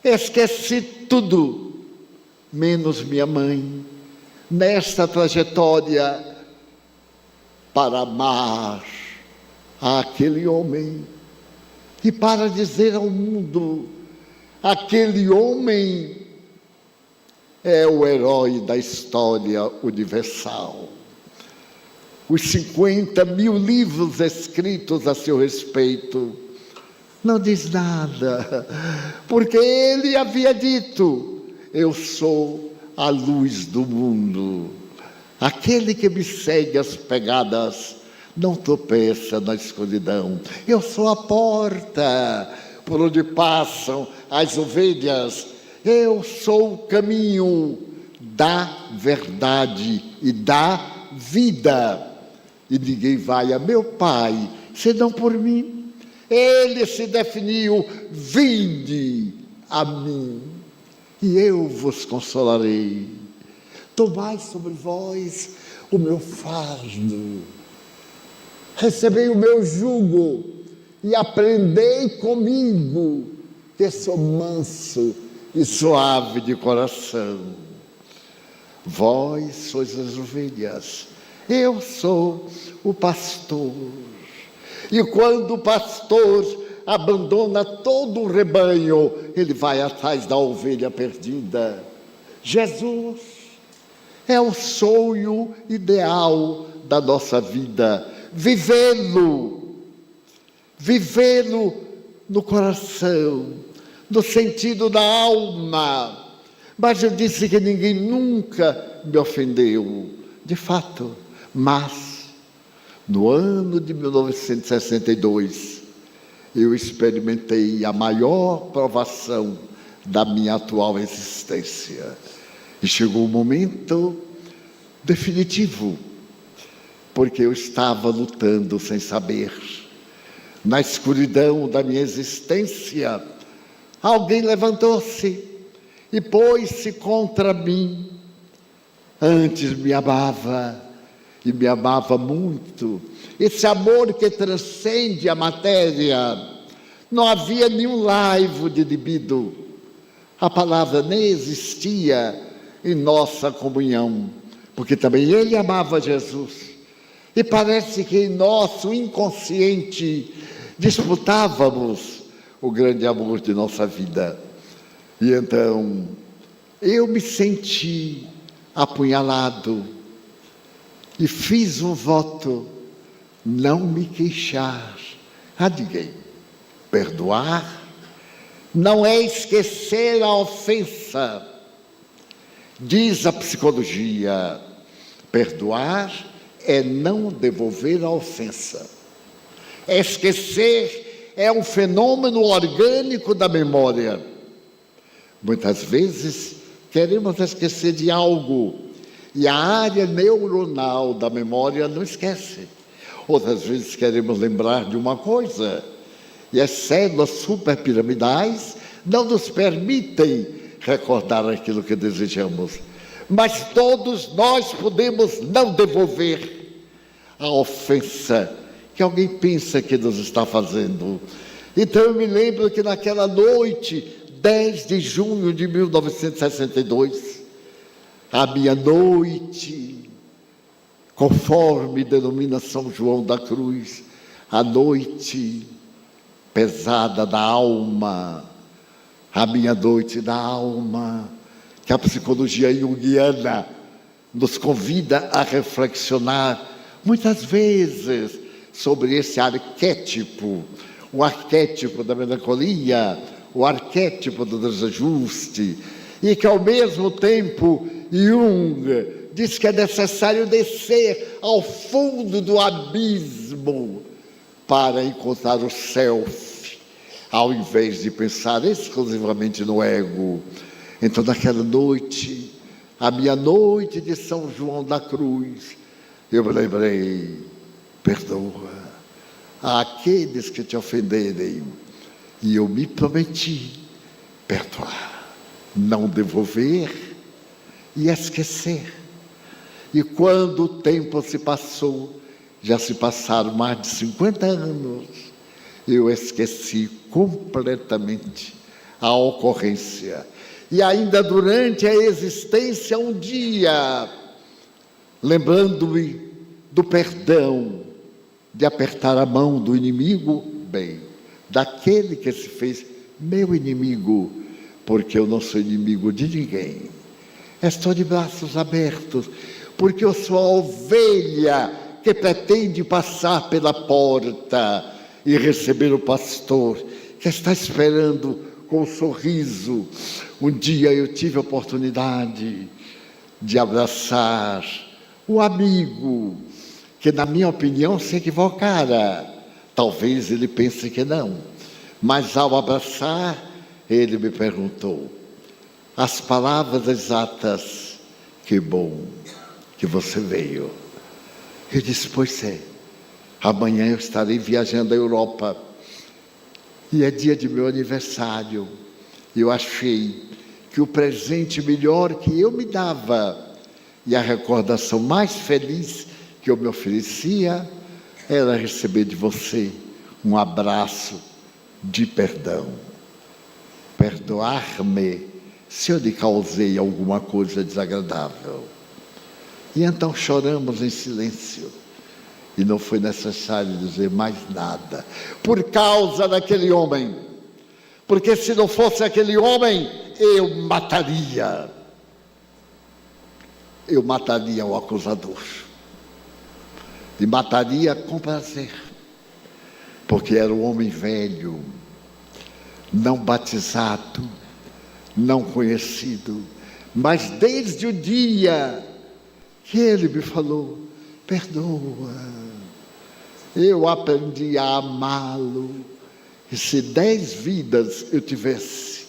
Speaker 1: Esqueci tudo, menos minha mãe, nesta trajetória para amar aquele homem e para dizer ao mundo: aquele homem é o herói da história universal. Os 50.000 livros escritos a seu respeito não diz nada, porque ele havia dito: eu sou a luz do mundo. Aquele que me segue as pegadas não tropeça na escuridão. Eu sou a porta por onde passam as ovelhas. Eu sou o caminho da verdade e da vida. E ninguém vai a meu Pai senão por mim. Ele se definiu: vinde a mim e eu vos consolarei. Tomai sobre vós o meu fardo, recebei o meu jugo e aprendei comigo, que sou manso e suave de coração. Vós sois as ovelhas, eu sou o pastor. E quando o pastor abandona todo o rebanho, ele vai atrás da ovelha perdida. Jesus é o sonho ideal da nossa vida, vivê-lo no coração, no sentido da alma. Mas eu disse que ninguém nunca me ofendeu, de fato, mas no ano de 1962, eu experimentei a maior provação da minha atual existência. E chegou um momento definitivo, porque eu estava lutando sem saber. Na escuridão da minha existência, alguém levantou-se e pôs-se contra mim. Antes me amava, e me amava muito. Esse amor que transcende a matéria. Não havia nenhum laivo de libido. A palavra nem existia em nossa comunhão, porque também ele amava Jesus. E parece que em nosso inconsciente disputávamos o grande amor de nossa vida. E então eu me senti apunhalado e fiz um voto: não me queixar a ninguém. Perdoar não é esquecer a ofensa. Diz a psicologia: perdoar é não devolver a ofensa. Esquecer é um fenômeno orgânico da memória. Muitas vezes queremos esquecer de algo e a área neuronal da memória não esquece. Outras vezes queremos lembrar de uma coisa e as células superpiramidais não nos permitem recordar aquilo que desejamos. Mas todos nós podemos não devolver a ofensa que alguém pensa que nos está fazendo. Então eu me lembro que naquela noite, 10 de junho de 1962, a minha noite, conforme denomina São João da Cruz, a noite pesada da alma, a minha noite da alma, que a psicologia junguiana nos convida a reflexionar muitas vezes sobre esse arquétipo, o arquétipo da melancolia, o arquétipo do desajuste, e que ao mesmo tempo Jung diz que é necessário descer ao fundo do abismo para encontrar o self, ao invés de pensar exclusivamente no ego. Então, naquela noite, a minha noite de São João da Cruz, eu me lembrei: perdoa àqueles que te ofenderem. E eu me prometi perdoar, não devolver e esquecer. E quando o tempo se passou, já se passaram mais de 50 anos, eu esqueci completamente a ocorrência. E ainda durante a existência, um dia, lembrando-me do perdão, de apertar a mão do inimigo, bem, daquele que se fez meu inimigo, porque eu não sou inimigo de ninguém. Estou de braços abertos, porque eu sou a ovelha que pretende passar pela porta e receber o pastor, que está esperando com um sorriso. Um dia eu tive a oportunidade de abraçar um amigo que, na minha opinião, se equivocara. Talvez ele pense que não, mas ao abraçar, ele me perguntou as palavras exatas: que bom que você veio. Eu disse: pois é, amanhã eu estarei viajando à Europa e é dia de meu aniversário. Eu achei que o presente melhor que eu me dava e a recordação mais feliz que eu me oferecia era receber de você um abraço de perdão. Perdoar-me se eu lhe causei alguma coisa desagradável. E então choramos em silêncio. E não foi necessário dizer mais nada, por causa daquele homem. Porque se não fosse aquele homem, eu mataria. Eu mataria o acusador. E mataria com prazer. Porque era um homem velho, não batizado, não conhecido. Mas desde o dia que ele me falou: perdoa, eu aprendi a amá-lo. E se 10 vidas eu tivesse,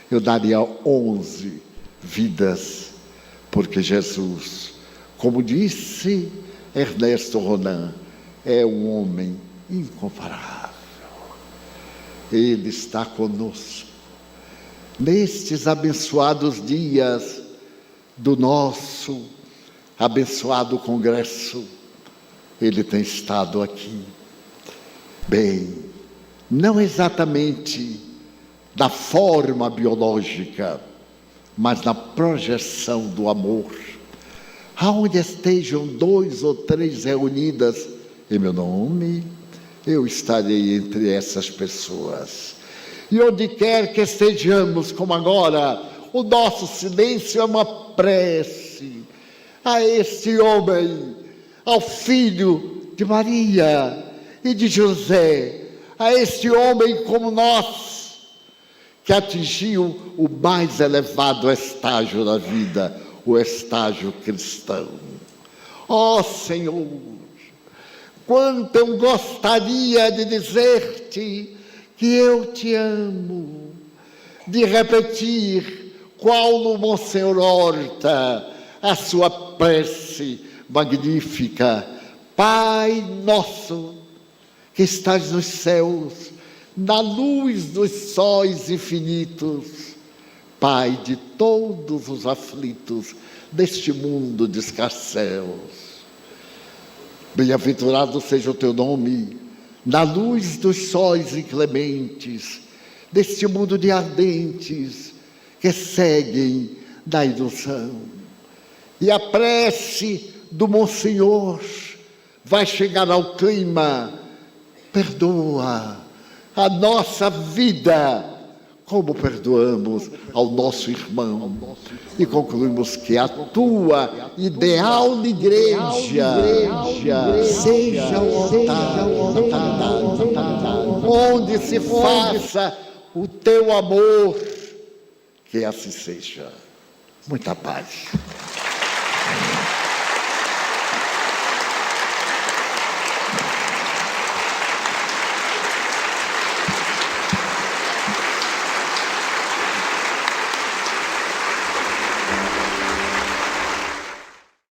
Speaker 1: eu daria 11 vidas. Porque Jesus, como disse Ernesto Ronan, é um homem incomparável. Ele está conosco nestes abençoados dias do nosso abençoado congresso. Ele tem estado aqui. Bem, não exatamente da forma biológica, mas na projeção do amor. Aonde estejam 2 ou 3 reunidas em meu nome, eu estarei entre essas pessoas. E onde quer que estejamos, como agora, o nosso silêncio é uma prece a este homem, ao filho de Maria e de José, a este homem como nós, que atingiu o mais elevado estágio da vida, o estágio cristão. Ó Senhor, quanto eu gostaria de dizer-te que eu te amo, de repetir, qual no Monsenhor Horta, a sua prece magnífica: Pai nosso, que estás nos céus, na luz dos sóis infinitos, Pai de todos os aflitos deste mundo de escarcéus. Bem-aventurado seja o teu nome, na luz dos sóis inclementes, deste mundo de ardentes que seguem da ilusão. E a prece do Monsenhor vai chegar ao clima: perdoa a nossa vida, como perdoamos ao nosso irmão. E concluímos que a tua ideal igreja seja o altar onde se faça o teu amor. Que assim seja. Muita paz.